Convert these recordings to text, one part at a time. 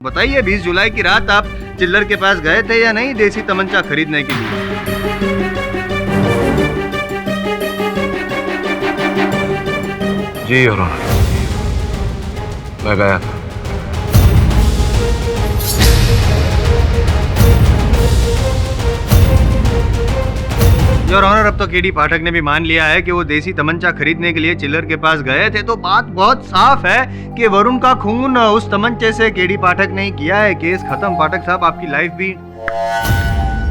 बताइए 20 जुलाई की रात आप चिल्लर के पास गए थे या नहीं देसी तमंचा खरीदने के लिए? जी योर ऑनर, मैं गया था। योर ऑनर, अब तो केडी पाठक ने भी मान लिया है कि वो देसी तमंचा खरीदने के लिए चिल्लर के पास गए थे, तो बात बहुत साफ है कि वरुण का खून उस तमंचे से केडी पाठक ने किया है। केस खत्म। पाठक साहब, आपकी लाइफ भी।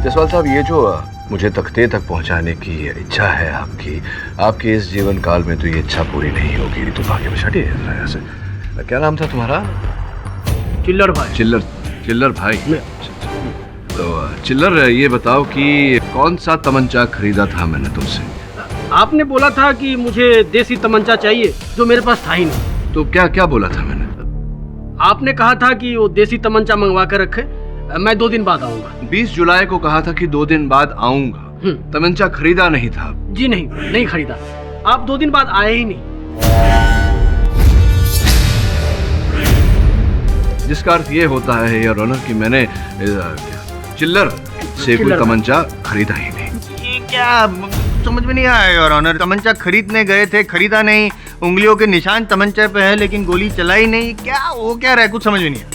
जसवाल साहब, ये जो मुझे तख्ते तक पहुंचाने की इच्छा है आपकी इस जीवन काल में तो ये इच्छा पूरी नहीं होगी। तो भाग्य में हटिए ऐसे। क्या नाम था तुम्हारा? चिल्लर भाई। चिल्लर भाई। तो चिल्लर, ये बताओ कि कौन सा तमंचा खरीदा था मैंने तुमसे? आपने बोला था कि मुझे देसी तमंचा चाहिए, जो मेरे पास था ही नहीं। तो क्या क्या बोला था मैंने? आपने कहा था कि वो देसी तमंचा मंगवा कर रखे, मैं 2 दिन बाद आऊंगा। 20 जुलाई को कहा था कि 2 दिन बाद आऊंगा। तमंचा खरीदा नहीं था? जी नहीं खरीदा। आप 2 दिन बाद आए ही नहीं। जिसका अर्थ ये होता है योर ऑनर कि मैंने चिल्लर से कोई तमंचा खरीदा ही नहीं। ये क्या समझ में नहीं आया योर ऑनर? तमंचा खरीदने गए थे, खरीदा नहीं, उंगलियों के निशान तमंचे पे है लेकिन गोली चलाई नहीं। क्या वो क्या रहा है? कुछ समझ में नहीं आया।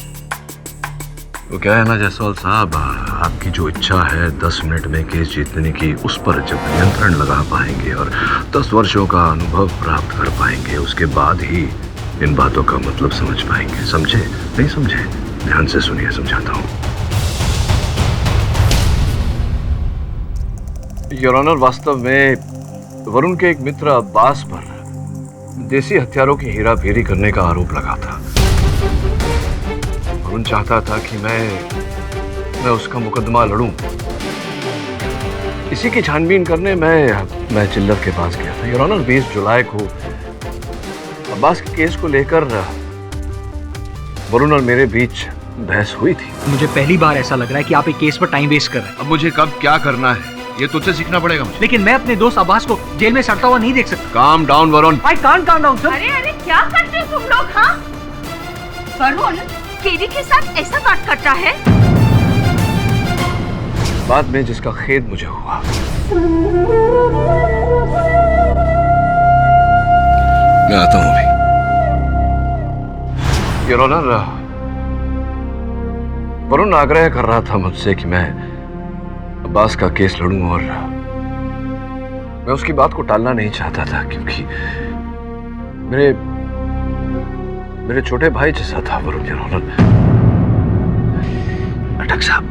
वो क्या है ना जायसवाल साहब, आपकी जो इच्छा है 10 मिनट में केस जीतने की, उस पर जब नियंत्रण लगा पाएंगे और 10 वर्षों का अनुभव प्राप्त कर पाएंगे, उसके बाद ही इन बातों का मतलब समझ पाएंगे। समझे? नहीं समझे? ध्यान से सुनिए, समझाता हूँ। योर ऑनर, वास्तव में वरुण के एक मित्र अब्बास पर देसी हथियारों की हेराफेरी करने का आरोप लगा था। वरुण चाहता था कि मैं उसका मुकदमा लड़ूं। इसी की छानबीन करने मैं चिल्लर के पास गया था। योर ऑनर, 20 जुलाई को अब्बास के केस को लेकर वरुण और मेरे बीच बहस हुई थी। मुझे पहली बार ऐसा लग रहा है कि आप एक केस पर टाइम वेस्ट कर रहे हैं। अब मुझे कब क्या करना है ये तुझसे सीखना पड़ेगा मुझे। लेकिन मैं अपने दोस्त अब्बास को जेल में सड़ता हुआ नहीं देख सकता। Calm down Varun. I can't calm down sir. अरे क्या करते हो तुम लोग? हाँ, वरुण केडी के साथ ऐसा बात करता है? बाद में जिसका खेद मुझे हुआ। मैं आता हूं अभी। योर ऑनर, वरुण आग्रह कर रहा था मुझसे कि मैं अब्बास का केस लड़ूं और मैं उसकी बात को टालना नहीं चाहता था, क्योंकि मेरे छोटे भाई जैसा था वरुण। Your honour. पाठक साहब,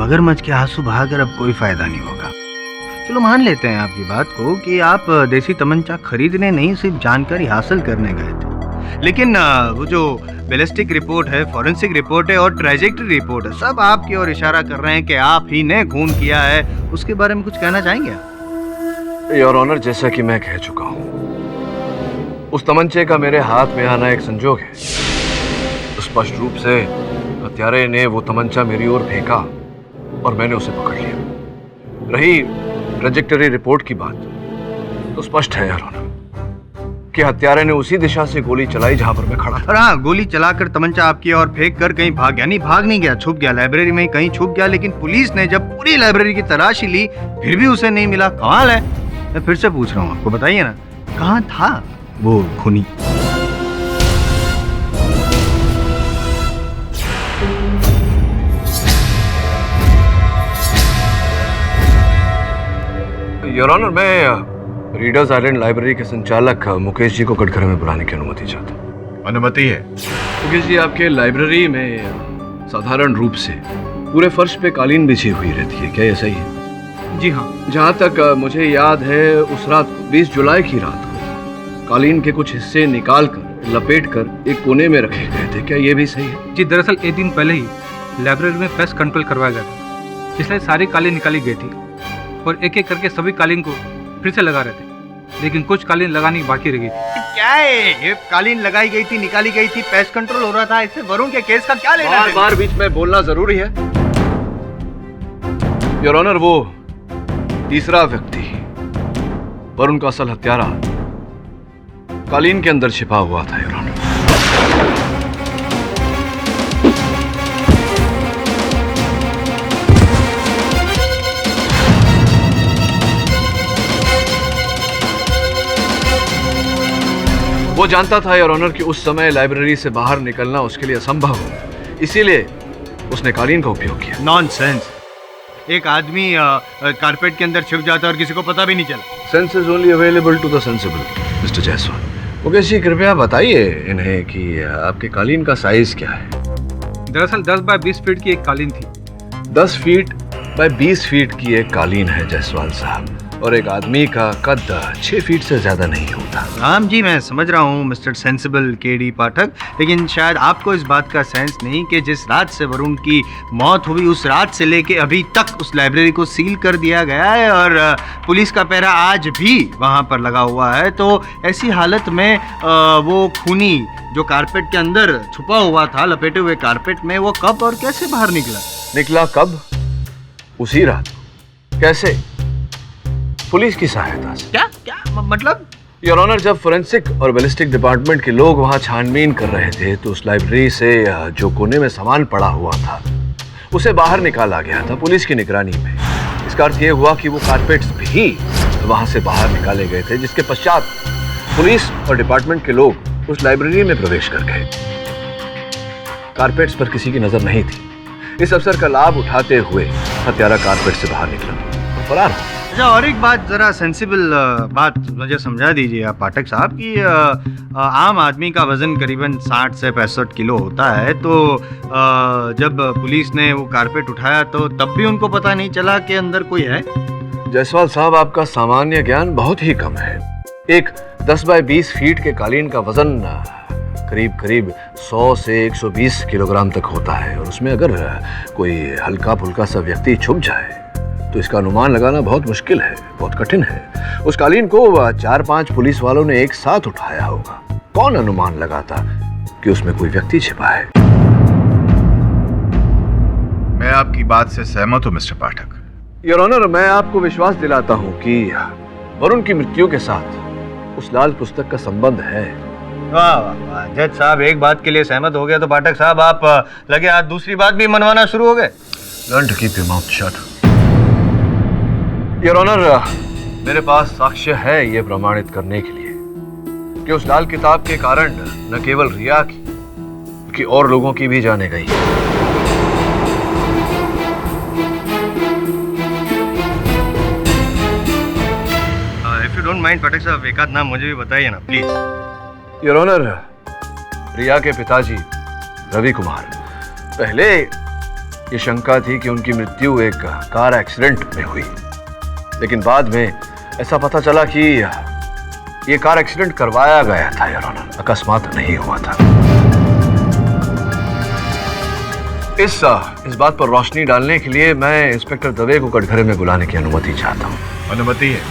मगरमच्छ के आंसू बहाकर अब कोई फायदा नहीं होगा। चलो मान लेते हैं आपकी बात को कि आप देसी तमंचा खरीदने नहीं, सिर्फ जानकारी हासिल करने गए थे। लेकिन वो जो बैलिस्टिक रिपोर्ट है, फॉरेंसिक रिपोर्ट है और ट्रैजेक्टरी रिपोर्ट है, सब आपकी ओर इशारा कर रहे हैं कि आप ही ने खून किया है। उसके बारे में कुछ कहना चाहेंगे? योर ऑनर, जैसा कि मैं कह चुका हूं, उस तमंचे का मेरे हाथ में आना एक संजोग है। स्पष्ट रूप से हत्यारे ने वो तमंचा मेरी ओर फेंका और मैंने उसे पकड़ लिया। रही ट्रैजेक्टरी रिपोर्ट की बात, तो स्पष्ट है योर ऑनर कि हत्यारे ने उसी दिशा से गोली चलाई जहां पर मैं खड़ा था। और हाँ, गोली चलाकर तमंचा आपकी ओर फेंक कर कहीं भाग गया। नहीं, भाग नहीं गया, छुप गया, लाइब्रेरी में ही कहीं छुप गया। लेकिन पुलिस ने जब पूरी लाइब्रेरी की तलाशी ली फिर भी उसे नहीं मिला। कमाल है। मैं फिर से पूछ रहा हूँ आपको, बताइए ना, कहाँ था वो खूनी? योर ऑनर, मैं रीडर्स आइलैंड लाइब्रेरी के संचालक मुकेश जी को कटघरे में बुलाने की अनुमति चाहता हूँ। अनुमति है। मुकेश जी, आपके लाइब्रेरी में साधारण रूप से पूरे फर्श पे कालीन बिछी हुई रहती है, क्या ये सही है? जी हाँ। जहाँ तक मुझे याद है, उस रात 20 जुलाई की रात को कालीन के कुछ हिस्से निकाल कर लपेट कर एक कोने में रखे गए थे, क्या ये भी सही है? जी, दरअसल एक दिन पहले ही लाइब्रेरी में पेस्ट कंट्रोल करवाया गया था, इसलिए सारी कालीन निकाली गई थी और एक एक करके सभी कालीन को फिर से लगा रहे थे, लेकिन कुछ कालीन लगानी बाकी रह गई थी। क्या है ये? कालीन लगाई गई थी, निकाली गई थी, पेस्ट कंट्रोल हो रहा था, इससे वरुण के केस का क्या लेना है? बार बीच में बोलना जरूरी है? योर ऑनर, वो तीसरा व्यक्ति वरुण का असल हत्यारा कालीन के अंदर छिपा हुआ था योर ऑनर। वो जानता था योर ऑनर कि उस समय लाइब्रेरी से बाहर निकलना उसके लिए असंभव हो, इसीलिए उसने कालीन का उपयोग किया। नॉनसेंस। एक आदमी कारपेट के अंदर छिप जाता है और किसी को पता भी नहीं चला। Sense is only available to the sensible mister Jaiswal. Mukesh ji कृपया बताइए इन्हें कि आपके कालीन का साइज क्या है। दरअसल 10 बाय 20 फीट की एक कालीन थी। 10 फीट बाय 20 फीट की एक कालीन है जायसवाल साहब, और एक आदमी का कद 6 फीट से ज्यादा नहीं होता। राम जी, मैं समझ रहा हूँ मिस्टर सेंसिबल केडी पाठक, लेकिन शायद आपको इस बात का सेंस नहीं कि जिस रात से वरुण की मौत हुई उस रात से लेके अभी तक उस लाइब्रेरी को सील कर दिया गया है और पुलिस का पहरा आज भी वहाँ पर लगा हुआ है। तो ऐसी हालत में वो खूनी जो कारपेट के अंदर छुपा हुआ था लपेटे हुए कारपेट में, वो कब और कैसे बाहर निकला कब? उसी रात। कैसे? पुलिस की सहायता से। क्या मतलब? योर ऑनर, जब फोरेंसिक और बैलिस्टिक डिपार्टमेंट के लोग वहां छानबीन कर रहे थे तो उस लाइब्रेरी से जो कोने में सामान पड़ा हुआ था उसे बाहर निकाला गया था पुलिस की निगरानी में। इसका अर्थ यह हुआ कि वो कारपेट्स भी वहां से बाहर निकाले गए थे, जिसके पश्चात पुलिस और डिपार्टमेंट के लोग उस लाइब्रेरी में प्रवेश कर गए। कारपेट्स पर किसी की नजर नहीं थी। इस अवसर का लाभ उठाते हुए हत्यारा कारपेट से बाहर निकला और फरार हो। अच्छा, और एक बात जरा सेंसिबल बात मुझे समझा दीजिए आप पाठक साहब कि आम आदमी का वजन करीबन 60 से 65 किलो होता है, तो जब पुलिस ने वो कारपेट उठाया तो तब भी उनको पता नहीं चला कि अंदर कोई है। जायसवाल साहब, आपका सामान्य ज्ञान बहुत ही कम है। एक 10 बाय 20 फीट के कालीन का वजन करीब 100 से 120 किलोग्राम तक होता है, और उसमें अगर कोई हल्का फुल्का सा व्यक्ति छुप जाए तो इसका अनुमान लगाना बहुत मुश्किल है, बहुत कठिन है। उस कालीन को 4-5 पुलिस वालों ने एक साथ उठाया होगा। कौन अनुमान लगाता कि उसमें कोई व्यक्ति छिपा है? मैं आपकी बात से सहमत हूं मिस्टर पाठक। योर ऑनर, मैं आपको विश्वास दिलाता हूं कि वरुण की मृत्यु के साथ उस लाल पुस्तक का संबंध है। वाह वाह वाह, जज साहब एक बात के लिए सहमत हो गया तो पाठक साहब आप लगे हाथ दूसरी बात भी मनवाना शुरू हो गए। Learn to keep your mouth shut. Your honour, मेरे पास साक्ष्य है ये प्रमाणित करने के लिए कि उस लाल किताब के कारण न केवल रिया की बल्कि और लोगों की भी जाने गई। इफ यू डोंट माइंड पाठक साहब, एक आध नाम मुझे भी बताइए ना प्लीज। योर ऑनर, रिया के पिताजी रवि कुमार। पहले ये शंका थी कि उनकी मृत्यु एक कार एक्सीडेंट में हुई, लेकिन बाद में ऐसा पता चला कि ये कार एक्सीडेंट करवाया गया था योर ऑनर, अकस्मात नहीं हुआ था। इस बात पर रोशनी डालने के लिए मैं इंस्पेक्टर दवे को कटघरे में बुलाने की अनुमति चाहता हूँ। अनुमति है।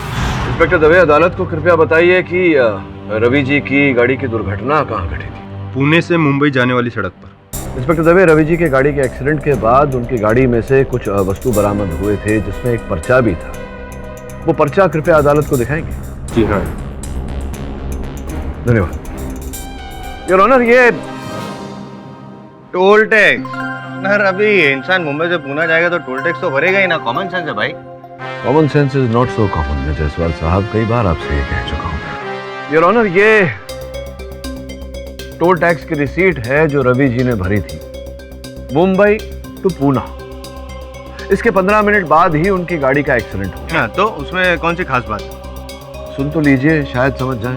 इंस्पेक्टर दवे, अदालत को कृपया बताइए कि रवि जी की गाड़ी की दुर्घटना कहाँ घटी थी? पुणे से मुंबई जाने वाली सड़क पर। इंस्पेक्टर दवे, रवि जी के गाड़ी के एक्सीडेंट के बाद उनकी गाड़ी में से कुछ वस्तु बरामद हुए थे, जिसमें एक पर्चा भी था। वो पर्चा कृपया अदालत को दिखाएंगे? जी हाँ। धन्यवाद। योर ऑनर, ये टोल टैक्स। अगर अभी इंसान मुंबई से पुणे जाएगा तो टोल टैक्स तो भरेगा ही ना, कॉमन सेंस है भाई। Common sense is not so common. मैं जायसवाल साहब कई बार आपसे ये कह चुका हूँ। योर ऑनर, ये टोल टैक्स की रिसीट है जो रवि जी ने भरी थी मुंबई टू पूना। इसके 15 मिनट बाद ही उनकी गाड़ी का एक्सीडेंट हुआ। हाँ, तो उसमें कौन सी खास बात? सुन तो लीजिए, शायद समझ जाए।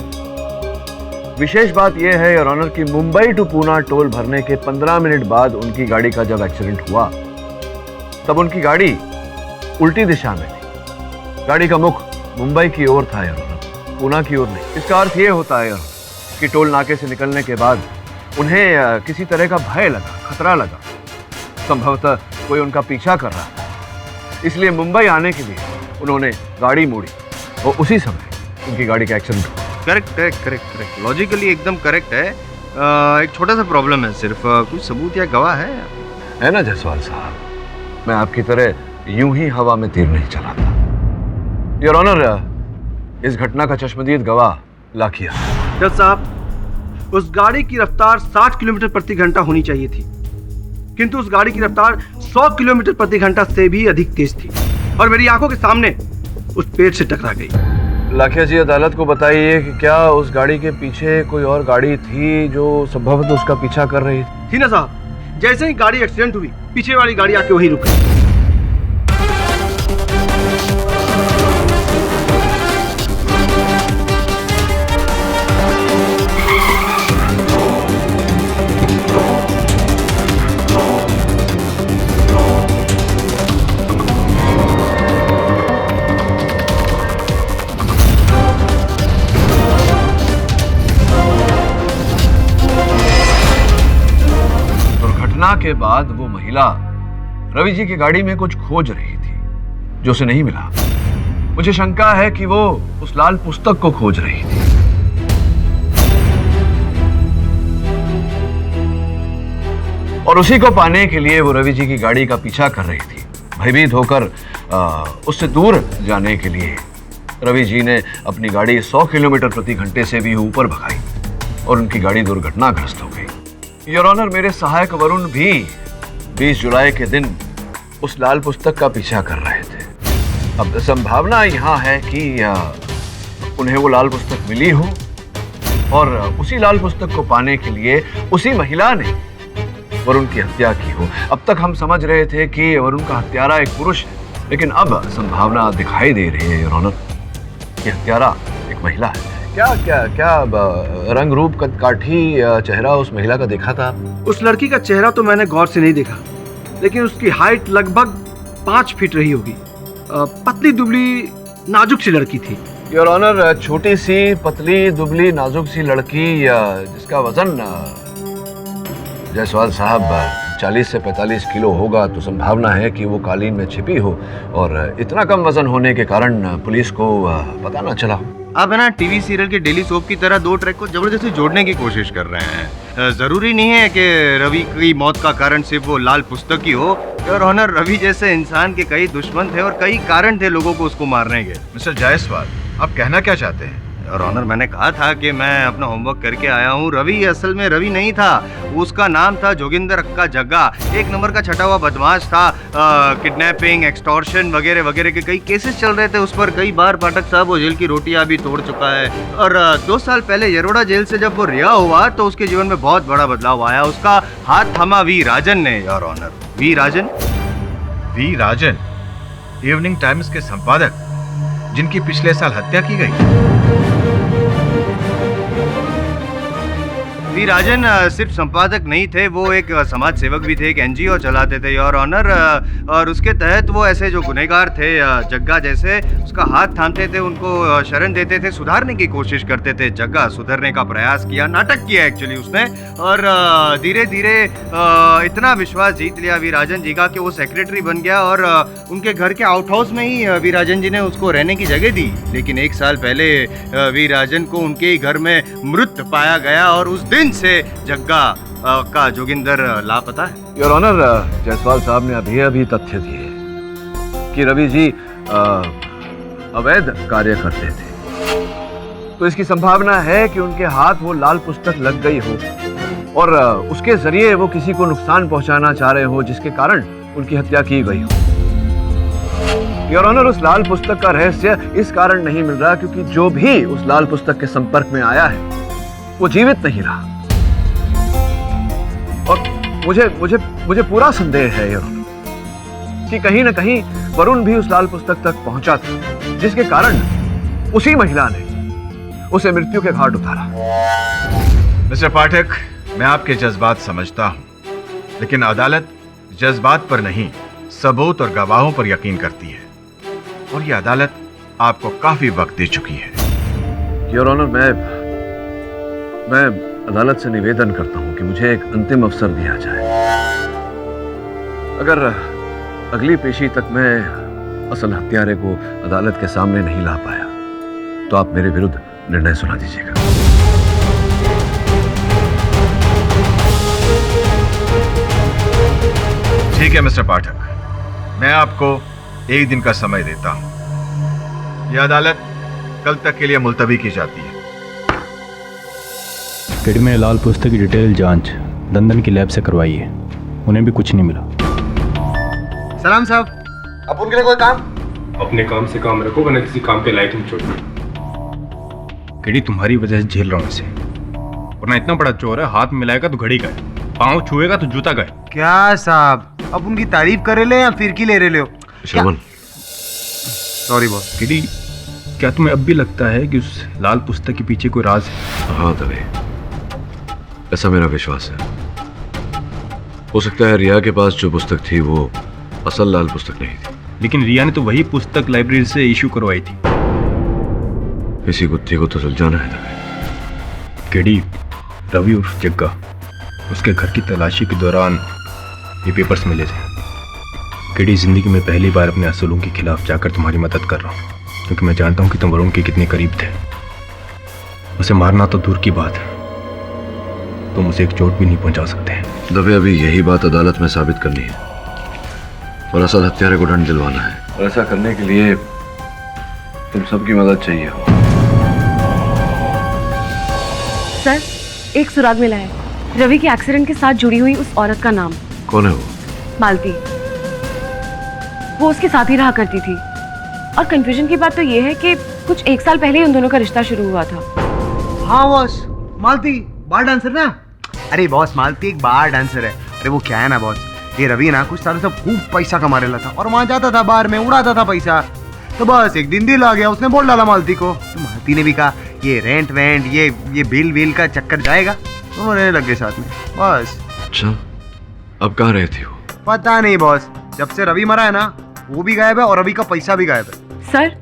विशेष बात यह है योर ऑनर कि मुंबई टू पूना टोल भरने के 15 मिनट बाद उनकी गाड़ी का जब एक्सीडेंट हुआ तब उनकी गाड़ी उल्टी दिशा में थी। गाड़ी का मुख मुंबई की ओर था योर ऑनर, पूना की ओर नहीं। इसका अर्थ यह होता है योर ऑनर कि टोल नाके से निकलने के बाद उन्हें किसी तरह का भय लगा, खतरा लगा। संभवतः कोई उनका पीछा कर रहा था, इसलिए मुंबई आने के लिए उन्होंने गाड़ी मोड़ी और उसी समय उनकी गाड़ी का एक्सीडेंट हुआ। करेक्ट। लॉजिकली एकदम करेक्ट है। एक छोटा सा प्रॉब्लम है सिर्फ, कुछ सबूत या गवाह है ना जायसवाल साहब? मैं आपकी तरह यूं ही हवा में तीर नहीं चलाता। योर ऑनर, इस घटना का चश्मदीद गवाह लाखिया। जज साहब, उस गाड़ी की रफ्तार 60 किलोमीटर प्रति घंटा होनी चाहिए थी, किंतु उस गाड़ी की रफ्तार 100 किलोमीटर प्रति घंटा से भी अधिक तेज थी और मेरी आंखों के सामने उस पेड़ से टकरा गई। लाखिया जी, अदालत को बताइए कि क्या उस गाड़ी के पीछे कोई और गाड़ी थी जो संभवतः उसका पीछा कर रही थी? थी ना साहब, जैसे ही गाड़ी एक्सीडेंट हुई पीछे वाली गाड़ी आके वहीं रुक गई। घटना के बाद वो महिला रवि जी की गाड़ी में कुछ खोज रही थी जो उसे नहीं मिला। मुझे शंका है कि वो उस लाल पुस्तक को खोज रही थी। और उसी को पाने के लिए वो रवि जी की गाड़ी का पीछा कर रही थी। भयभीत होकर उससे दूर जाने के लिए रवि जी ने अपनी गाड़ी 100 किलोमीटर प्रति घंटे से भी ऊपर भगाई और उनकी गाड़ी दुर्घटनाग्रस्त हो गई। योर ऑनर, मेरे सहायक वरुण भी 20 जुलाई के दिन उस लाल पुस्तक का पीछा कर रहे थे। अब संभावना यहाँ है कि उन्हें वो लाल पुस्तक मिली हो और उसी लाल पुस्तक को पाने के लिए उसी महिला ने वरुण की हत्या की हो। अब तक हम समझ रहे थे कि वरुण का हत्यारा एक पुरुष है, लेकिन अब संभावना दिखाई दे रही है योर ऑनर कि हत्यारा एक महिला है। क्या रंग रूप काठी चेहरा उस महिला का देखा था? उस लड़की का चेहरा तो मैंने गौर से नहीं देखा, लेकिन उसकी हाइट लगभग 5 फीट रही होगी। पतली दुबली नाजुक सी लड़की थी। योर ऑनर, छोटी सी पतली दुबली नाजुक सी लड़की जिसका वजन जायसवाल साहब 40 से 45 किलो होगा, तो संभावना है कि वो कालीन में छिपी हो और इतना कम वजन होने के कारण पुलिस को पता ना चला। आप है ना टीवी सीरियल के डेली सोप की तरह 2 ट्रैक को जबरदस्ती जोड़ने की कोशिश कर रहे हैं। जरूरी नहीं है कि रवि की मौत का कारण सिर्फ वो लाल पुस्तक ही हो। और ऑनर, रवि जैसे इंसान के कई दुश्मन थे और कई कारण थे लोगों को उसको मारने के। मिस्टर जायसवाल, आप कहना क्या चाहते हैं? और ऑनर, मैंने कहा था कि मैं अपना होमवर्क करके आया हूँ। रवि असल में रवि नहीं था, उसका नाम था जोगिंदर अक्का जग्गा। 1 नंबर का छटा हुआ बदमाश था। किडनैपिंग, एक्सटॉर्शन वगैरह वगैरह के कई केसेस चल रहे थे उस पर। कई बार पाठक साहब वो जेल की रोटियां भी तोड़ चुका है। और 2 साल पहले यरोड़ा जेल से जब वो रिहा हुआ तो उसके जीवन में बहुत बड़ा बदलाव आया। उसका हाथ थमा वी राजन ने। Your honour, V Rajan. V Rajan, Evening Times के संपादक, जिनकी पिछले साल हत्या की गई। वी राजन सिर्फ संपादक नहीं थे, वो एक समाज सेवक भी थे, एक एनजीओ चलाते थे योर ऑनर। और उसके तहत वो ऐसे जो गुनहगार थे जग्गा जैसे, उसका हाथ थामते थे, उनको शरण देते थे, सुधारने की कोशिश करते थे। जग्गा सुधरने का प्रयास किया, नाटक किया एक्चुअली उसने। और धीरे धीरे इतना विश्वास जीत लिया वी राजन जी का कि वो सेक्रेटरी बन गया और उनके घर के आउट हाउस में ही वी राजन जी ने उसको रहने की जगह दी। लेकिन 1 साल पहले वी राजन को उनके ही घर में मृत पाया गया और उस दिन से जग्गा का जोगिंदर लापता है। योर ऑनर, जायसवाल साहब ने अभी तथ्य दिए कि रवि जी अवैध कार्य करते थे, तो इसकी संभावना है कि उनके हाथ वो लाल पुस्तक लग गई हो और उसके जरिए वो किसी को नुकसान पहुंचाना चाह रहे हो, जिसके कारण उनकी हत्या की गई हो। योर ऑनर, उस लाल पुस्तक का रहस्य इस कारण नहीं मिल रहा क्योंकि जो भी उस लाल पुस्तक के संपर्क में आया है वो जीवित नहीं रहा। और मुझे पूरा संदेह है योर ऑनर कि कहीं न कहीं वरुण भी उस लाल पुस्तक तक पहुंचा था, जिसके कारण उसी महिला ने उसे मृत्यु के घाट उतारा। मिस्टर पाठक, मैं आपके जज्बात समझता हूं, लेकिन अदालत जज्बात पर नहीं, सबूत और गवाहों पर यकीन करती है और यह अदालत आपको काफी वक्त दे चुकी है। योर ऑनर, मैं अदालत से निवेदन करता हूं कि मुझे एक अंतिम अवसर दिया जाए। अगर अगली पेशी तक मैं असल हत्यारे को अदालत के सामने नहीं ला पाया तो आप मेरे विरुद्ध निर्णय सुना दीजिएगा। ठीक है मिस्टर पाठक, मैं आपको 1 दिन का समय देता हूं। यह अदालत कल तक के लिए मुलतवी की जाती है। किड में लाल पुस्तक की डिटेल जांच दंदन की लैब से करवाई है, उन्हें भी कुछ नहीं मिला। सलाम साहब। अब उनके लिए कोई काम? अपने काम से काम रखो, वरना किसी काम के लायक नहीं छोड़ो। केडी तुम्हारी वजह से झेल रहा हूँ इसे, वरना इतना बड़ा चोर है, हाथ मिलाएगा तो घड़ी गए, पाँव छुएगा तो जूता गए। क्या साहब, अब उनकी तारीफ करे ले या फिरकी ले रहे हो? श्रवण, सॉरी बॉस। केडी, क्या तुम्हें अब भी लगता है कि उस लाल पुस्तक के पीछे कोई राज है? हाँ दवे, ऐसा मेरा विश्वास है। हो सकता है रिया के पास जो पुस्तक थी वो असल लाल पुस्तक नहीं थी, लेकिन रिया ने तो वही पुस्तक लाइब्रेरी से इशू करवाई थी। इसी कुत्ते को तो सुलझाना है दवे। केडी, रवि उर्फ जग्गा, उसके घर की तलाशी के दौरान ये पेपर्स मिले थे। केडी, जिंदगी में पहली बार अपने असूलों के खिलाफ जाकर तुम्हारी मदद कर रहा हूँ, क्योंकि मैं जानता हूँ कि तुम वरुण के कितने करीब थे। उसे मारना तो दूर की बात है, तुम उसे एक चोट भी नहीं पहुंचा सकते। दवे, अभी यही बात अदालत में साबित करनी है और असल हत्यारे को दंड दिलवाना है, और ऐसा करने के लिए तुम सबकी मदद चाहिए। सर, एक सुराग मिला है, रवि के एक्सीडेंट के साथ जुड़ी हुई उस औरत का नाम। कौन है वो? मालती। वो उसके साथ ही रहा करती थी, और कंफ्यूजन की बात तो ये है कि कुछ 1 साल पहले ही उन दोनों का रिश्ता शुरू हुआ था। हाँ बॉस, मालती बार डांसर ना? अरे बॉस, मालती एक बार डांसर है। अरे वो क्या है ना बॉस, ये रवि ना कुछ सालों से खूब पैसा कमा रहा था और वहाँ जाता था, बार में उड़ाता था पैसा। तो बस एक दिन दिल आ गया, उसने बोल डाला मालती को। तो मालती ने भी कहा ये रेंट वेंट ये बिल का चक्कर जाएगा, तो वो रहने लग गए साथ में बस। अच्छा, अब कहाँ रहती हो? पता नहीं बॉस, जब से रवि मरा है ना, वो भी गायब है और रवि का पैसा भी गायब है। सर,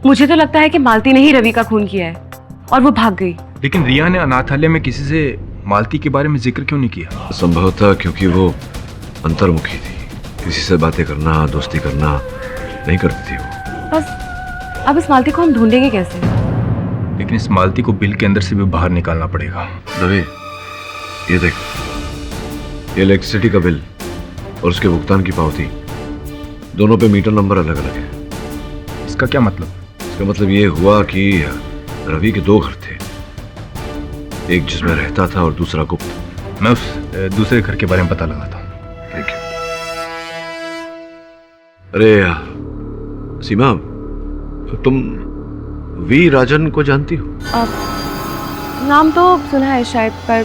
मुझे तो लगता है कि मालती ने ही रवि का खून किया है और वो भाग गई। लेकिन रिया ने अनाथालय में किसी से मालती के बारे में जिक्र क्यों नहीं किया? संभवतः क्योंकि वो अंतर्मुखी थी, किसी से बातें करना, दोस्ती करना नहीं करती थी वो। बस अब इस मालती को हम ढूंढेंगे कैसे? लेकिन इस मालती को बिल के अंदर से भी बाहर निकालना पड़ेगा। दवे, ये देख, ये इलेक्ट्रिसिटी का बिल और उसके भुगतान की पावती, दोनों पे मीटर नंबर अलग अलग है। इसका क्या मतलब? इसका मतलब ये हुआ कि रवि के 2 घर थे, एक जिसमें रहता था और दूसरा गुप्त। मैं उस दूसरे घर के बारे में पता लगाता हूँ। Thank you. अरे सीमा, तुम वी राजन को जानती हो? नाम तो सुना है शायद, पर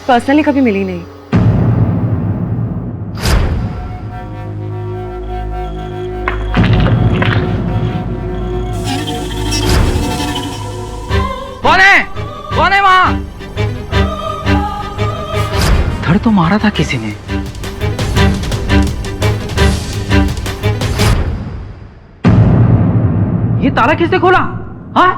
पर्सनली कभी मिली नहीं। कौन है वहां? धड़ तो मारा था किसी ने। ये ताला किसने खोला? हाँ?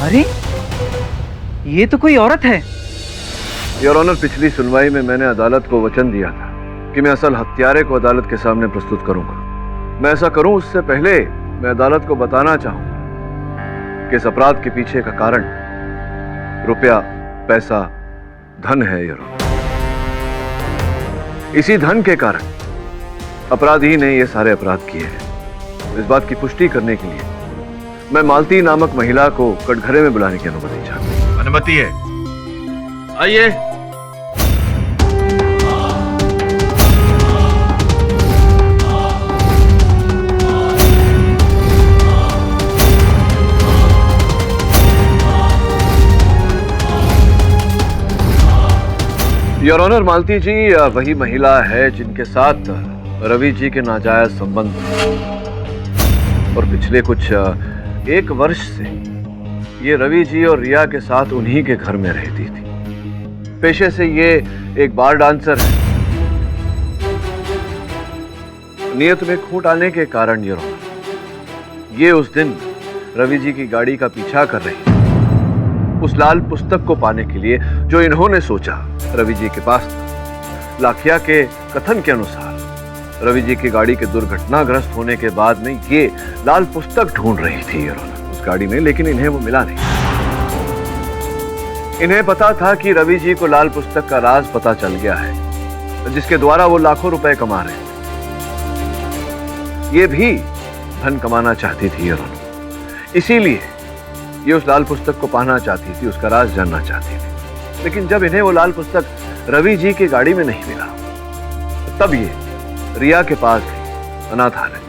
अरे ये तो कोई औरत है। योर ऑनर, पिछली सुनवाई में मैंने अदालत को वचन दिया था कि मैं असल हत्यारे को अदालत के सामने प्रस्तुत करूंगा। मैं ऐसा करूं उससे पहले मैं अदालत को बताना चाहूं कि इस अपराध के पीछे का कारण रुपया, पैसा, धन है। योर ऑनर, इसी धन के कारण अपराधी ने ये सारे अपराध किए हैं। इस बात की पुष्टि करने के लिए मैं मालती नामक महिला को कटघरे में बुलाने की अनुमति चाहता हूं। अनुमति है, आइए। योर ऑनर, मालती जी वही महिला है जिनके साथ रवि जी के नाजायज संबंध, और पिछले कुछ 1 वर्ष से ये रवि जी और रिया के साथ उन्हीं के घर में रहती थी। पेशे से ये एक बार डांसर है। नियत में खोट आने के कारण ये उस दिन रवि जी की गाड़ी का पीछा कर रही थी, उस लाल पुस्तक को पाने के लिए जो इन्होंने सोचा रवि जी के पास था। लाखिया के कथन के अनुसार रवि जी की गाड़ी के दुर्घटनाग्रस्त होने के बाद में ये लाल पुस्तक ढूंढ रही थी उस गाड़ी में, लेकिन इन्हें वो मिला नहीं। इन्हें पता था कि रवि जी को लाल पुस्तक का राज पता चल गया है, जिसके द्वारा वो लाखों रुपए कमा रहे थे। ये भी धन कमाना चाहती थी इसीलिए ये उस लाल पुस्तक को पाना चाहती थी, उसका राज जानना चाहती थी। लेकिन जब इन्हें वो लाल पुस्तक रवि जी की गाड़ी में नहीं मिला, तब ये रिया के पास गई, अनाथालय।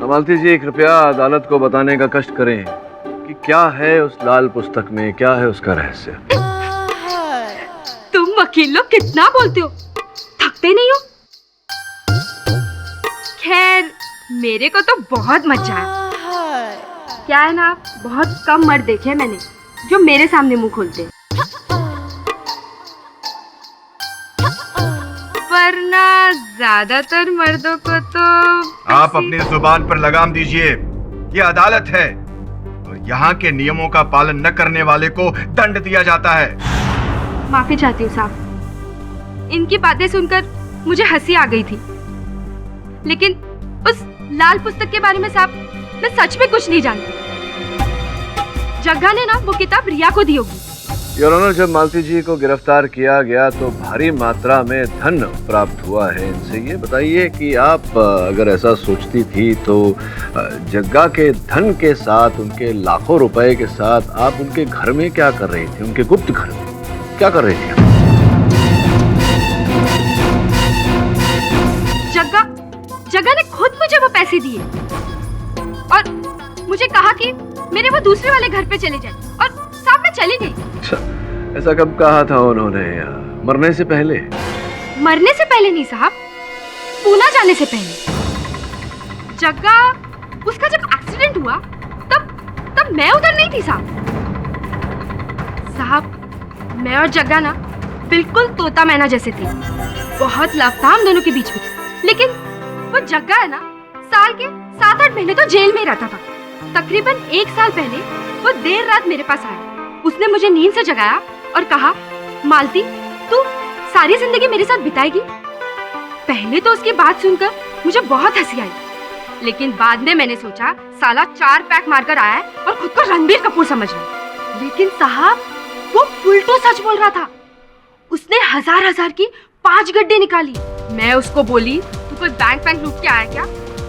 मालती जी, कृपया अदालत को बताने का कष्ट करें कि क्या है उस लाल पुस्तक में, क्या है उसका रहस्य। तुम वकील लोग कितना बोलते हो, थकते नहीं हो? खैर, मेरे को तो बहुत मजा आया। क्या है ना, बहुत कम मर्द देखे मैंने जो मेरे सामने मुंह खोलते हैं, वरना ज्यादातर मर्दों को तो आप अपनी जुबान पर लगाम दीजिए। ये अदालत है और यहाँ के नियमों का पालन न करने वाले को दंड दिया जाता है। माफी चाहती हूँ साहब, इनकी बातें सुनकर मुझे हंसी आ गई थी, लेकिन उस लाल पुस्तक के बारे में साहब मैं सच में कुछ नहीं जानती। जग्गा ने ना वो किताब रिया को दी होगी। योर ऑनर, जब मालती जी को गिरफ्तार किया गया तो भारी मात्रा में धन प्राप्त हुआ है इनसे। ये बताइए कि आप अगर ऐसा सोचती थी तो जग्गा के धन के साथ, उनके लाखों रुपए के साथ आप उनके घर में क्या कर रही थी, उनके गुप्त घर में क्या कर रही थी? जग्गा ने खुद मुझे वो पैसे दिए और मुझे कहा कि मेरे वो दूसरे वाले घर पे चले जाए, और साहब मैं चली गई। अच्छा, ऐसा कब कहा था उन्होंने? मरने से पहले? मरने से पहले नहीं साहब, पूना जाने से पहले। जग्गा, उसका जब एक्सीडेंट हुआ तब मैं उधर नहीं थी साहब, मैं और जग्गा ना बिल्कुल तोता मैना जैसे थे। बहुत लव था हम दोनों के बीच में, लेकिन वो जग्गा है ना, साल के 7-8 महीने तो जेल में ही रहता था। तकरीबन 1 साल पहले वो देर रात मेरे पास आया। उसने मुझे नींद से जगाया और कहा, मालती तू सारी जिंदगी मेरे साथ बिताएगी। पहले तो उसकी बात सुनकर मुझे बहुत हंसी आई, लेकिन बाद में मैंने सोचा साला 4 पैक मारकर आया है और खुद को रणबीर कपूर समझ रहा। लेकिन साहब वो फुलटो सच बोल रहा था। उसने हजार की 5 गड्ढे निकाली। मैं उसको बोली, तू कोई बैंक लूट के आया क्या?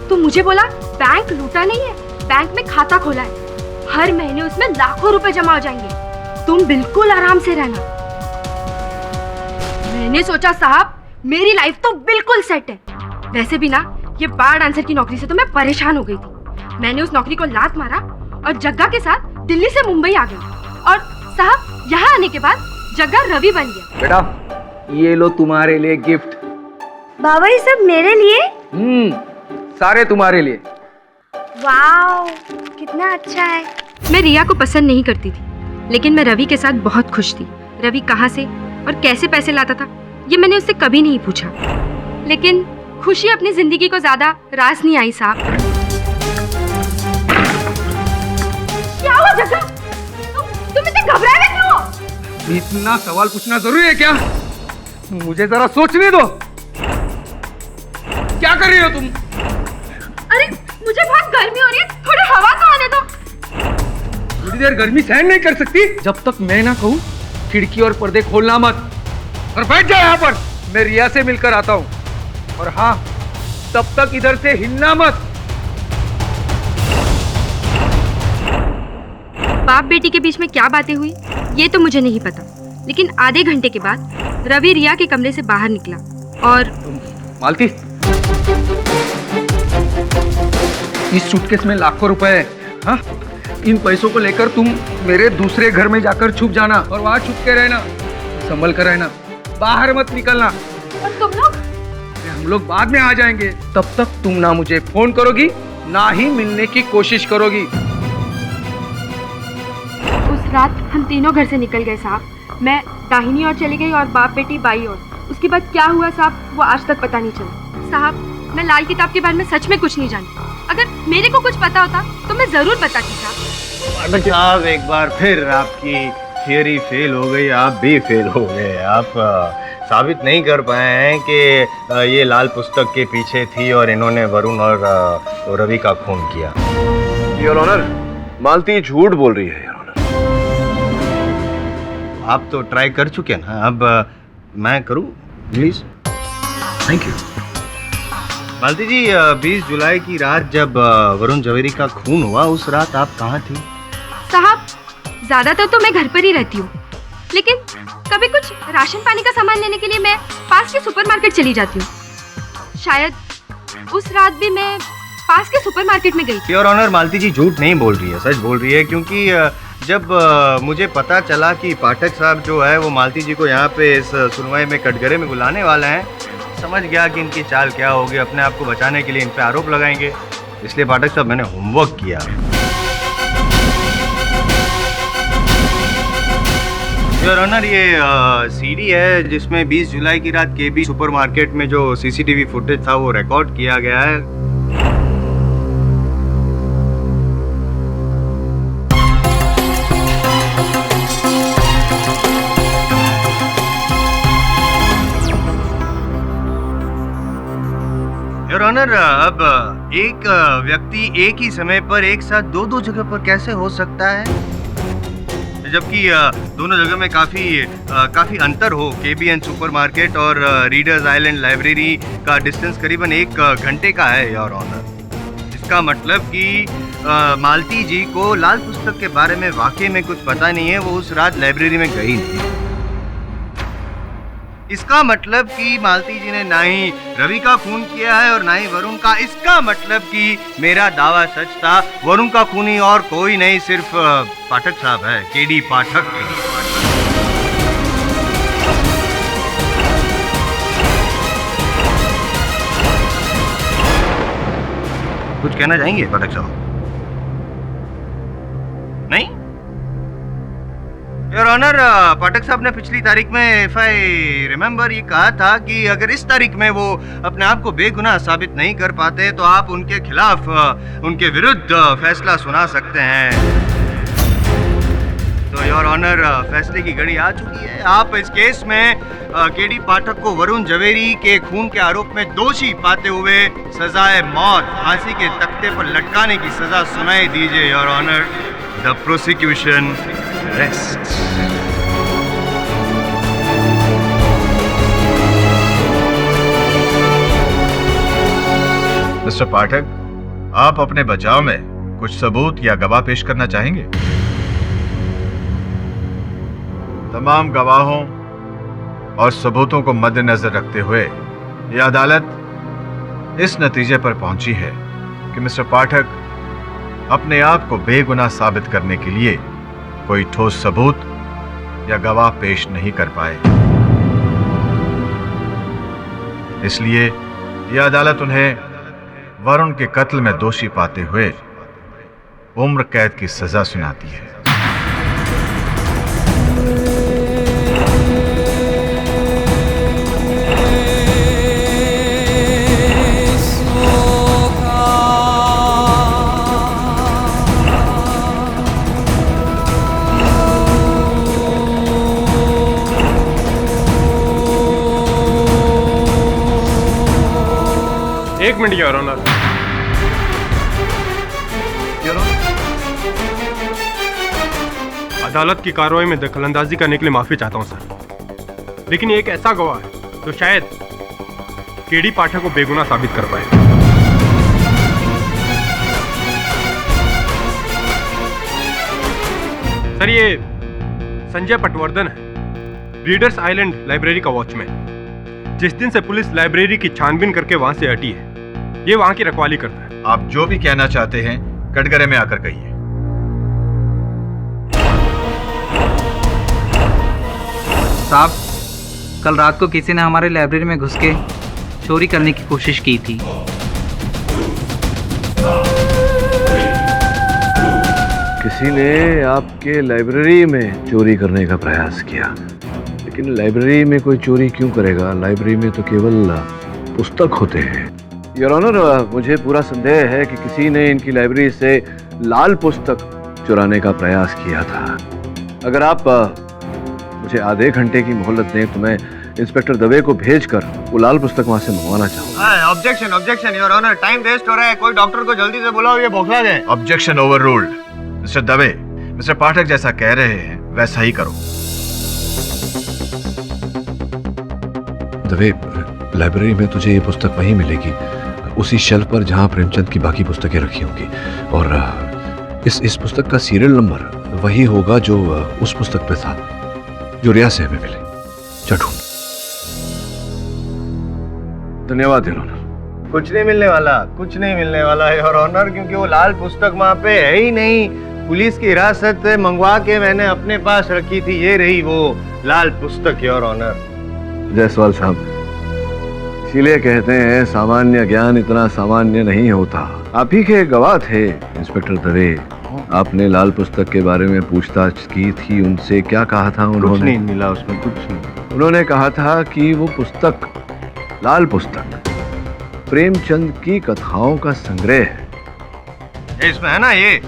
तो मुझे बोला, बैंक लूटा नहीं है, बैंक में खाता खोला है, हर महीने उसमें लाखों रुपए जमा हो जाएंगे, तुम बिल्कुल आराम से रहना। मैंने सोचा साहब मेरी लाइफ तो बिल्कुल सेट है। वैसे भी ना ये बार डांसर की नौकरी से तो मैं परेशान हो गई थी। मैंने उस नौकरी को लात मारा और जग्गा के साथ दिल्ली से मुंबई आ गई, और साहब यहाँ आने के बाद जग्गा रवि बन गया। बेटा ये लो तुम्हारे लिए गिफ्ट। बाबा ये सब मेरे लिए? सारे तुम्हारे लिए। वाओ कितना अच्छा है। मैं रिया को पसंद नहीं करती थी, लेकिन मैं रवि के साथ बहुत खुश थी। रवि कहाँ से और कैसे पैसे लाता था ये मैंने उससे कभी नहीं पूछा, लेकिन खुशी अपनी जिंदगी को ज्यादा रास नहीं आई साहब। क्या हुआ जग्गा? तुम इतने घबराए हुए क्यों हो? इतना सवाल पूछना जरूरी है क्या? मुझे जरा सोचने दो। क्या कर रही हो तुम? अरे मुझे बहुत गर्मी हो रही है, थोड़ी हवा तो आने दो। थोड़ी देर गर्मी सहन नहीं कर सकती? जब तक मैं ना कहूँ खिड़की और पर्दे खोलना मत, और बैठ जाओ यहाँ पर। मैं रिया से मिलकर आता हूँ, और हाँ तब तक इधर से हिलना मत। बाप बेटी के बीच में क्या बातें हुई ये तो मुझे नहीं पता, लेकिन आधे घंटे के बाद रवि रिया के कमरे से बाहर निकला और मालती, इस सूटकेस में लाखों रुपए है। हाँ, इन पैसों को लेकर तुम मेरे दूसरे घर में जाकर छुप जाना, और वहां छुप के रहना, संभल कर रहना, बाहर मत निकलना। और तुम लोग? हम लोग बाद में आ जाएंगे, तब तक तुम ना मुझे फोन करोगी ना ही मिलने की कोशिश करोगी। उस रात हम तीनों घर से निकल गए साहब। मैं दाहिनी ओर चली गई और बाप बेटी बाई ओर। उसके बाद क्या हुआ साहब वो आज तक पता नहीं चला। साहब मैं लाल किताब के बारे में सच में कुछ नहीं जानती। अगर मेरे को कुछ पता होता तो मैं जरूर बताती साहब। साहब एक बार फिर आपकी थियरी फेल हो गई, आप भी फेल हो गए। आप साबित नहीं कर पाए हैं कि ये लाल पुस्तक के पीछे थी और इन्होंने वरुण और रवि का खून किया। योर ऑनर, मालती झूठ बोल रही है। योर ऑनर, आप तो ट्राई कर चुके ना, अब मैं करूं please? Thank you. Malti ji, 20 जुलाई की रात जब वरुण जवेरी का खून हुआ, उस रात आप कहाँ थी? साहब, ज्यादातर तो मैं घर पर ही रहती हूँ, लेकिन कभी कुछ राशन पानी का सामान लेने के लिए मैं पास के सुपरमार्केट चली जाती हूँ। शायद उस रात भी मैं पास के सुपरमार्केट में गई थी। योर ऑनर, मालती जी झूठ नहीं बोल रही है, सच बोल रही है, क्योंकि जब मुझे पता चला कि पाठक साहब जो है वो मालती जी को यहाँ पे इस सुनवाई में कटघरे में बुलाने वाला है, समझ गया कि इनकी चाल क्या होगी। अपने आप को बचाने के लिए इन पे आरोप लगाएंगे, इसलिए पाठक साहब मैंने होमवर्क किया। योर ऑनर, ये सीडी है जिसमें 20 जुलाई की रात केबी सुपरमार्केट में जो सीसीटीवी फुटेज था वो रिकॉर्ड किया गया है। योर ऑनर, अब एक व्यक्ति एक ही समय पर एक साथ दो जगह पर कैसे हो सकता है, जबकि दोनों जगह में काफी अंतर हो। केबीएन सुपरमार्केट और रीडर्स आइलैंड लाइब्रेरी का डिस्टेंस करीबन 1 घंटे का है योर ऑनर। इसका मतलब कि मालती जी को लाल पुस्तक के बारे में वाकई में कुछ पता नहीं है, वो उस रात लाइब्रेरी में गई नहीं। इसका मतलब कि मालती जी ने ना ही रवि का खून किया है और ना ही वरुण का। इसका मतलब कि मेरा दावा सच था, वरुण का खूनी और कोई नहीं, सिर्फ पाठक साहब है, केडी पाठक। कुछ कहना चाहेंगे पाठक साहब? नहीं? योर ऑनर, पाठक साहब ने पिछली तारीख में इफ आई रिमेम्बर ये कहा था कि अगर इस तारीख में वो अपने आप को बेगुनाह साबित नहीं कर पाते तो आप उनके खिलाफ उनके विरुद्ध फैसला सुना सकते हैं। तो योर ऑनर, फैसले की घड़ी आ चुकी है। आप इस केस में केडी पाठक को वरुण जवेरी के खून के आरोप में दोषी पाते हुए सजाए मौत, फांसी के तख्ते पर लटकाने की सजा सुनाई दीजिए your honour. The prosecution rest. Mister Pathak, आप अपने बचाव में कुछ सबूत या गवाह पेश करना चाहेंगे? तमाम गवाहों और सबूतों को मद्देनजर रखते हुए यह अदालत इस नतीजे पर पहुंची है कि मिस्टर पाठक अपने आप को बेगुनाह साबित करने के लिए कोई ठोस सबूत या गवाह पेश नहीं कर पाए। इसलिए यह अदालत उन्हें वरुण के कत्ल में दोषी पाते हुए उम्र कैद की सजा सुनाती है। एक मिनट योर ऑनर। अदालत की कार्रवाई में दखलंदाजी करने के लिए माफी चाहता हूं सर, लेकिन ये एक ऐसा गवाह है जो शायद केडी पाठक को बेगुनाह साबित कर पाए। सर, ये संजय पटवर्धन है, रीडर्स आइलैंड लाइब्रेरी का वॉचमैन। जिस दिन से पुलिस लाइब्रेरी की छानबीन करके वहां से हटी है, ये वहां की रखवाली करता है। आप जो भी कहना चाहते हैं कटघरे में आकर कहिए। साहब, कल रात को किसी ने हमारे लाइब्रेरी में घुस के चोरी करने की कोशिश की थी। किसी ने आपके लाइब्रेरी में चोरी करने का प्रयास किया, लेकिन लाइब्रेरी में कोई चोरी क्यों करेगा? लाइब्रेरी में तो केवल पुस्तक होते हैं। योर ऑनर, मुझे पूरा संदेह है कि किसी ने इनकी लाइब्रेरी से लाल पुस्तक चुराने का प्रयास किया था। अगर आप मुझे आधे घंटे की मोहलत दें तो मैं इंस्पेक्टर दवे को भेजकर वो लाल पुस्तक वहां से मंगवाना चाहूंगा। Objection, objection your honour, time waste हो रहा है, कोई डॉक्टर को जल्दी से बुलाओ, ये बौखला गए। Objection overruled. Mister Dave, mister Pathak जैसा कह रहे हैं वैसा ही करो। दवे, लाइब्रेरी में तुझे ये पुस्तक वहीं मिलेगी, उसी शेल्फ पर जहां प्रेमचंद की बाकी पुस्तकें रखी होंगी। और इस पुस्तक का सीरियल नंबर वही होगा जो उस पुस्तक पे था जो रिया से हमें मिले। चटू, धन्यवाद योर ऑनर। कुछ नहीं मिलने वाला, कुछ नहीं मिलने वाला योर ऑनर, क्योंकि वो लाल पुस्तक वहाँ पे है ही नहीं। पुलिस की हिरासत से मंगवा के मैंने अपने पास रखी थी, ये रही वो लाल पुस्तक योर ऑनर। जायसवाल साहब, इसीलिए कहते हैं सामान्य ज्ञान इतना सामान्य नहीं होता। आप ही के गवाह थे इंस्पेक्टर दवे। आपने लाल पुस्तक के बारे में पूछताछ की थी, उनसे क्या कहा था उन्होंने? कुछ नहीं मिला उसमें, कुछ नहीं। उन्होंने कहा था कि वो पुस्तक, लाल पुस्तक, प्रेमचंद की कथाओं का संग्रह है। इसमें है ना ये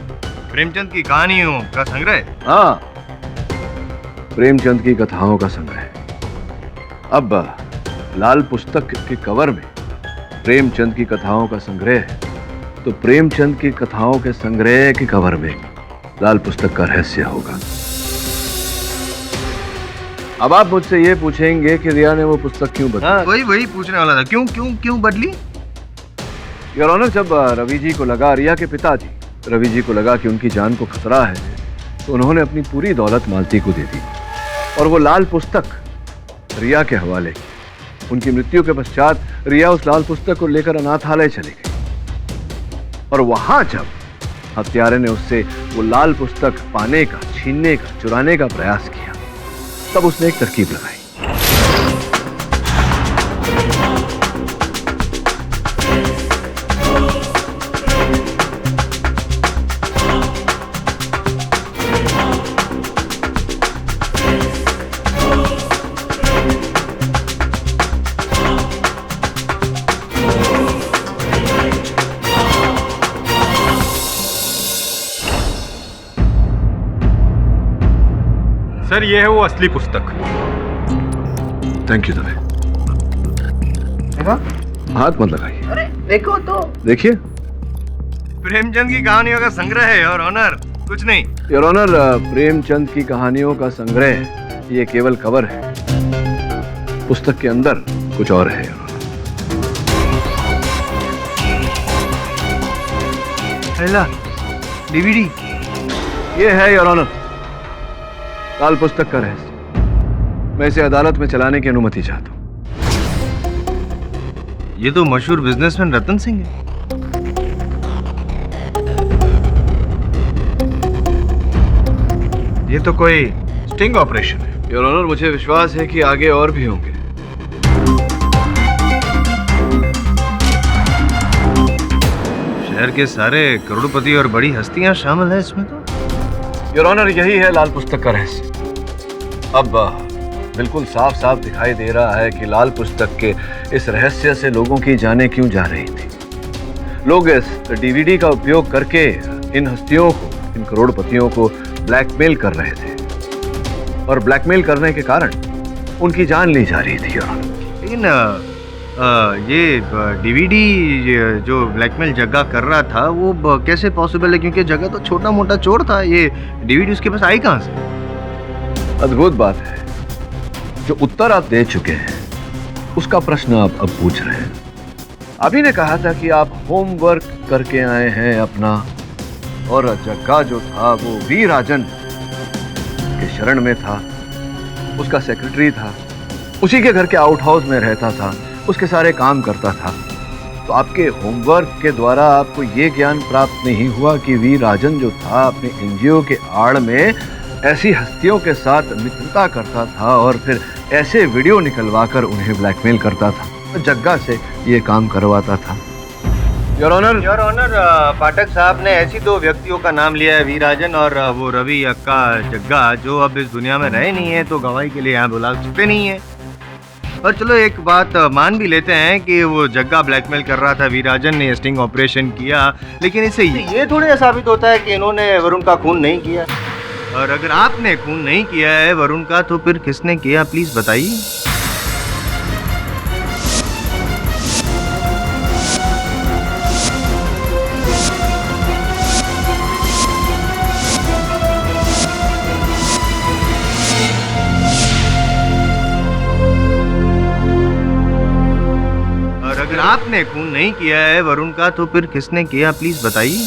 प्रेमचंद की कहानियों का संग्रह। हाँ, प्रेमचंद की कथाओं का संग्रह। अब लाल पुस्तक के कवर में प्रेमचंद की कथाओं का संग्रह है, तो प्रेमचंद की कथाओं के संग्रह के कवर में लाल पुस्तक का रहस्य होगा। अब आप मुझसे ये पूछेंगे कि रिया ने वो पुस्तक क्यों बदली? हाँ, वही पूछने वाला था, क्यों बदली? योर ऑनर, जब रवि जी को लगा, रिया के पिताजी रवि जी को लगा कि उनकी जान को खतरा है, तो उन्होंने अपनी पूरी दौलत मालती को दे दी और वो लाल पुस्तक रिया के हवाले की। उनकी मृत्यु के पश्चात रिया उस लाल पुस्तक को लेकर अनाथालय चली गई और वहां जब हत्यारे ने उससे वो लाल पुस्तक पाने का, छीनने का, चुराने का प्रयास किया, तब उसने एक तरकीब लगाई। सर, ये है वो असली पुस्तक। Thank you Dave. हाथ मत लगाइए। अरे देखो तो, देखिए, प्रेमचंद की कहानियों का संग्रह है योर ऑनर, कुछ नहीं। योर ऑनर, प्रेमचंद की कहानियों का संग्रह ये केवल कवर है, पुस्तक के अंदर कुछ और है। डीवीडी ये है योर ऑनर, लाल पुस्तक का रहस्य। मैं इसे अदालत में चलाने की अनुमति चाहता हूं। ये तो मशहूर बिजनेसमैन रतन सिंह है। ये तो कोई स्टिंग ऑपरेशन है। योर ऑनर, मुझे विश्वास है कि आगे और भी होंगे। शहर के सारे करोड़पति और बड़ी हस्तियां शामिल हैं इसमें तो। योर ऑनर, यही है लाल पुस्तक का रहस्य। अब बिल्कुल साफ साफ दिखाई दे रहा है कि लाल पुस्तक के इस रहस्य से लोगों की जानें क्यों जा रही थी। लोग इस डीवीडी का उपयोग करके इन हस्तियों को, इन करोड़पतियों को ब्लैकमेल कर रहे थे और ब्लैकमेल करने के कारण उनकी जान ली जा रही थी। लेकिन ये डीवीडी जो ब्लैकमेल जग्गा कर रहा था वो कैसे पॉसिबल है, क्योंकि जग्गा तो छोटा मोटा चोर था। ये डीवीडी उसके पास आई कहाँ से? अद्भुत बात है। जो उत्तर आप दे चुके हैं उसका प्रश्न आप अब पूछ रहे हैं। अभी ने कहा था कि आप होमवर्क करके आए हैं अपना, और जग्गा जो था वो वी राजन के शरण में था, उसका सेक्रेटरी था, उसी के घर के आउट हाउस में रहता था, उसके सारे काम करता था। तो आपके होमवर्क के द्वारा आपको ये ज्ञान प्राप्त नहीं हुआ कि वी राजन जो था अपने एनजीओ के आड़ में ऐसी हस्तियों के साथ मित्रता करता था और फिर ऐसे वीडियो निकलवाकर उन्हें ब्लैकमेल करता था, तो जग्गा से ये काम करवाता था। योर ऑनर, पाठक साहब ने ऐसी दो व्यक्तियों का नाम लिया है, वी राजन और वो रवि अक्का जग्गा, जो अब इस दुनिया में रहे नहीं है, तो गवाही के लिए यहाँ बुला सकते नहीं है। और चलो एक बात मान भी लेते हैं कि वो जग्गा ब्लैकमेल कर रहा था, वी राजन ने स्टिंग ऑपरेशन किया, लेकिन इससे ये थोड़ी साबित होता है कि इन्होंने वरुण का खून नहीं किया। और अगर आपने खून नहीं किया है वरुण का, तो फिर किसने किया, प्लीज बताइए। आपने खून नहीं किया है वरुण का, तो फिर किसने किया, प्लीज बताइए।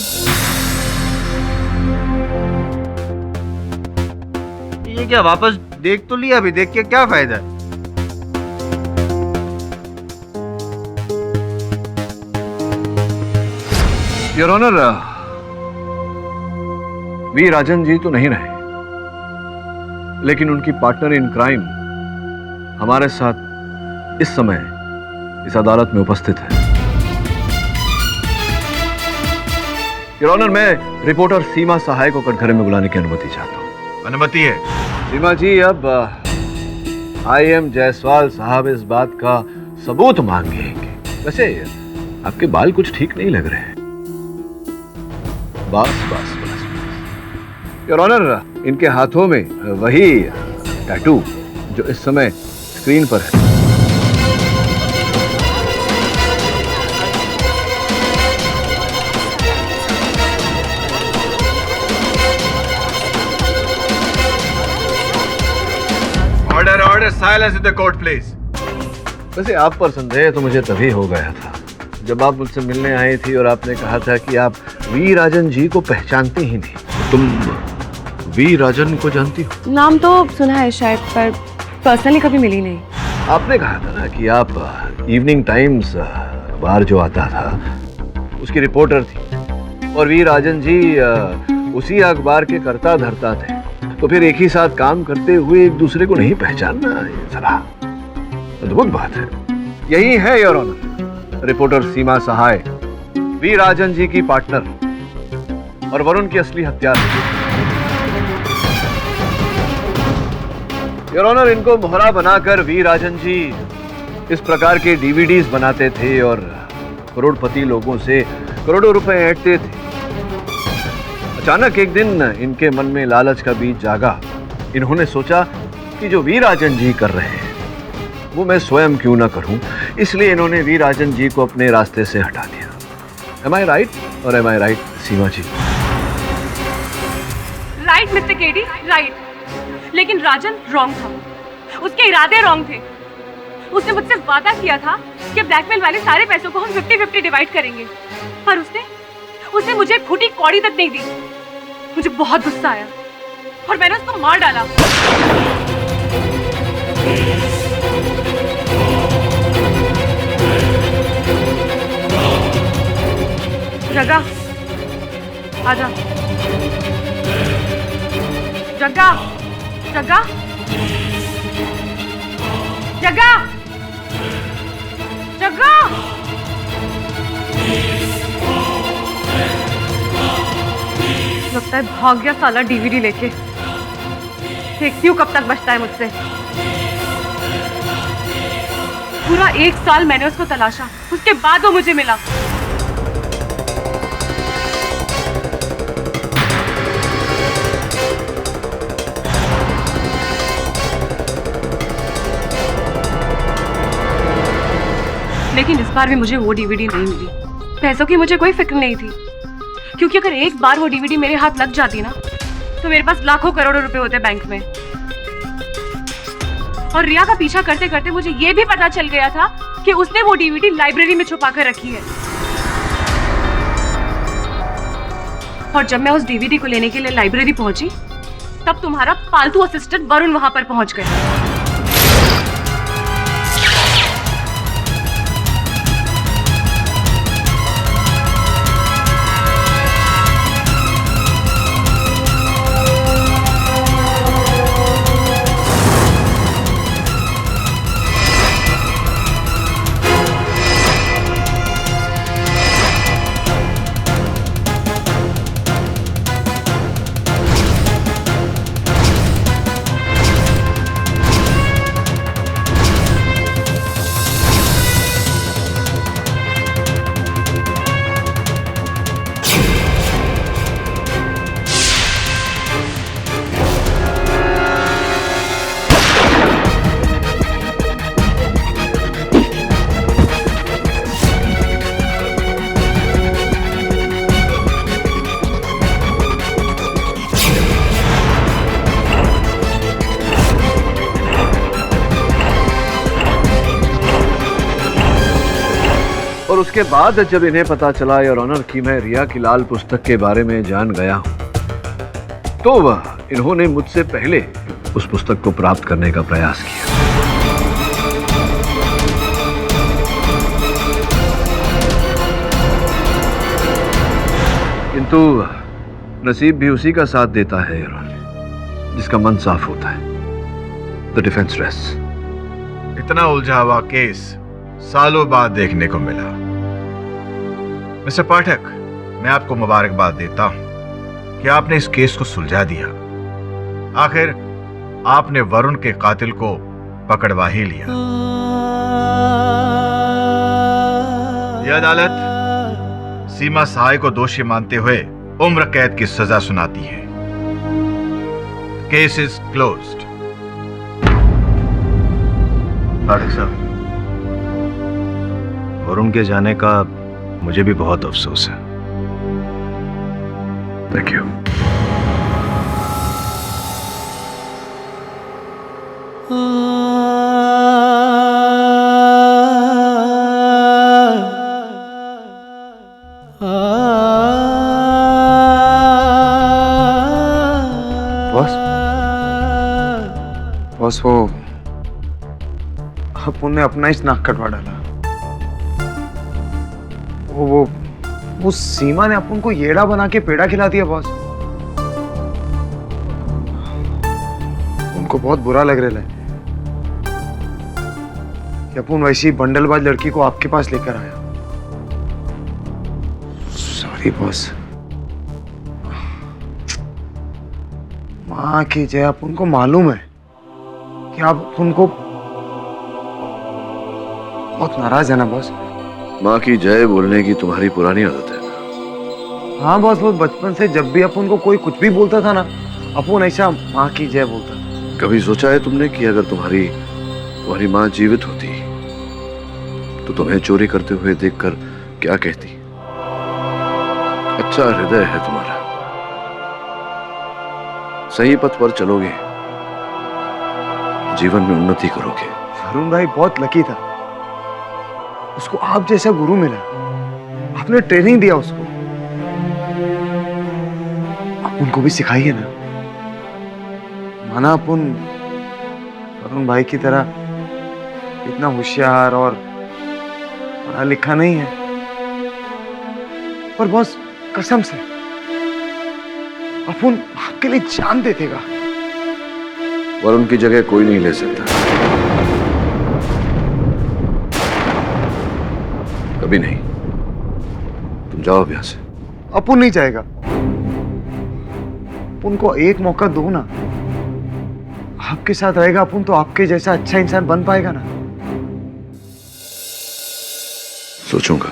ये क्या वापस देख तो लिया, अभी देख के क्या फायदा है? योर ऑनर, वी राजन जी तो नहीं रहे, लेकिन उनकी पार्टनर इन क्राइम हमारे साथ इस समय इस अदालत में उपस्थित है। योर ऑनर, मैं रिपोर्टर सीमा सहाय को कटघरे में बुलाने की अनुमति चाहता हूं। अनुमति है। सीमा जी, अब IM जायसवाल साहब इस बात का सबूत मांगेंगे। वैसे आपके बाल कुछ ठीक नहीं लग रहे हैं। बस। योर ऑनर, इनके हाथों में वही टैटू जो इस समय स्क्रीन पर है। Order, silence in the court please. वैसे आप पर संदेह तो मुझे तभी हो गया था जब आप मुझसे मिलने आई थी और आपने कहा था कि आप वी राजन जी को पहचानते ही नहीं। तुम वी राजन को जानती हो? नाम तो सुना है शायद, पर पर्सनली कभी मिली नहीं। आपने कहा था ना कि आप इवनिंग टाइम्स अखबार जो आता था उसकी रिपोर्टर थी, और वी राजन जी उसी अखबार के कर्ता धर्ता थे। तो फिर एक ही साथ काम करते हुए एक दूसरे को नहीं पहचानना, ये जरा अद्भुत बात है। यही है your honour, reporter Seema Sahay V Rajan ji की पार्टनर और वरुण की असली हत्यार। योर ऑनर, इनको मोहरा बनाकर वी राजन जी इस प्रकार के DVDs बनाते थे और करोड़पति लोगों से करोड़ों रुपए ऐंठते थे। अचानक एक दिन इनके मन में लालच का बीज जागा। इन्होंने सोचा कि जो वी राजन जी कर रहे हैं वो मैं स्वयं क्यों ना करूं, इसलिए इन्होंने वी राजन जी को अपने रास्ते से हटा दिया। Am I right? और am I right, Seema ji? Right mister KD, right. लेकिन राजन रॉन्ग था, उसके इरादे रॉन्ग थे। उसने मुझसे वादा किया था कि ब्लैकमेल वाले सारे पैसों को हम 50-50 डिवाइड करेंगे, पर उसने मुझे फूटी कौड़ी तक नहीं दी। मुझे बहुत गुस्सा आया और मैंने उसको मार डाला। जग्गा, आजा। जग्गा, जग्गा, जग्गा, जग्गा। लगता है भाग गया साला DVD लेके। देखती हूँ कब तक बचता है मुझसे। पूरा 1 साल मैंने उसको तलाशा, उसके बाद वो मुझे मिला। लेकिन इस बार भी मुझे वो DVD नहीं मिली। पैसों की मुझे कोई फिक्र नहीं थी, क्योंकि अगर एक बार वो DVD मेरे हाथ लग जाती ना तो मेरे पास लाखों करोड़ों रुपए होते बैंक में। और रिया का पीछा करते करते मुझे ये भी पता चल गया था कि उसने वो DVD लाइब्रेरी में छुपा कर रखी है। और जब मैं उस DVD को लेने के लिए लाइब्रेरी पहुंची, तब तुम्हारा पालतू असिस्टेंट वरुण वहां पर पहुंच गया। उसके बाद जब इन्हें पता चला योर ऑनर कि मैं रिया की लाल पुस्तक के बारे में जान गया हूं, तो वह इन्होंने मुझसे पहले उस पुस्तक को प्राप्त करने का प्रयास किया। किंतु नसीब भी उसी का साथ देता है योर ऑनर, जिसका मन साफ होता है। The defence rest. इतना उलझा हुआ केस सालों बाद देखने को मिला। मिस्टर पाठक, मैं आपको मुबारकबाद देता हूं कि आपने इस केस को सुलझा दिया। आखिर आपने वरुण के कातिल को पकड़वा ही लिया। यह अदालत सीमा सहाय को दोषी मानते हुए उम्र कैद की सजा सुनाती है। Case is closed. पाठक साहब, वरुण के जाने का मुझे भी बहुत अफसोस है। Thank you. बॉस वो अपन ने अपना ही नाक कटवा डाला। वो सीमा ने अपन को येड़ा बना के पेड़ा खिला दिया बॉस। उनको बहुत बुरा लग रहा है कि अपन वैसी बंडलबाज लड़की को आपके पास लेकर आया। Sorry boss. माँ की जय, अपन को मालूम है कि आप उनको बहुत नाराज है ना बॉस। माँ की जय बोलने की तुम्हारी पुरानी आदत है ना? हाँ बॉस, वो बचपन से जब भी अपन को कोई कुछ भी बोलता था ना, अपन ऐसा माँ की जय बोलता था। कभी सोचा है तुमने कि अगर तुम्हारी माँ जीवित होती तो तुम्हें चोरी करते हुए देखकर क्या कहती? अच्छा हृदय है तुम्हारा, सही पथ पर चलोगे, जीवन में उन्नति करोगे। वरुण भाई बहुत लकी था, उसको आप जैसा गुरु मिला। आपने ट्रेनिंग दिया उसको, आप उनको भी सिखाइए ना। माना अपन वरुण भाई की तरह इतना होशियार और पढ़ा लिखा नहीं है, पर बॉस कसम से अपन आपके लिए जान दे देगा। वरुण की जगह कोई नहीं ले सकता, कभी नहीं। तुम जाओ यहाँ से। अपन नहीं जाएगा। अपन को एक मौका दो ना, आपके साथ रहेगा अपन तो आपके जैसा अच्छा इंसान बन पाएगा ना। सोचूंगा।